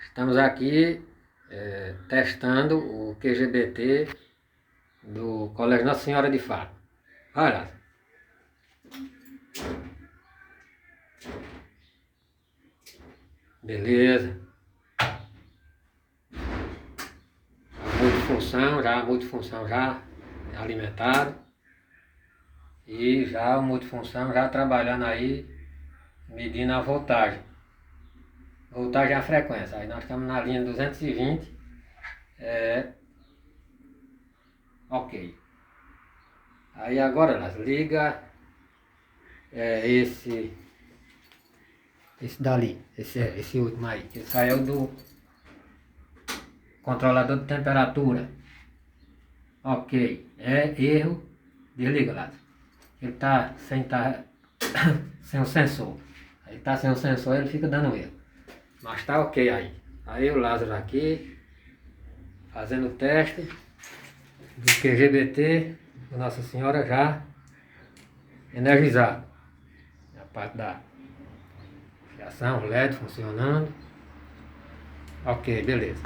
Estamos aqui testando o QGBT do Colégio Nossa Senhora de Fátima. Vai lá. Beleza. A multifunção já alimentado. E já a multifunção já trabalhando aí, medindo a voltagem. Voltagem é a frequência. Aí nós estamos na linha 220. Ok. Aí agora nós liga esse dali, esse último aí. Esse aí é o do controlador de temperatura. Ok. É erro. Desliga lá. Ele tá sem sem o sensor. Ele tá sem o sensor, ele fica dando erro. Mas tá ok aí. Aí o Lázaro aqui, fazendo o teste do QGBT do Nossa Senhora já energizado. A parte da fiação, LED funcionando. Ok, beleza.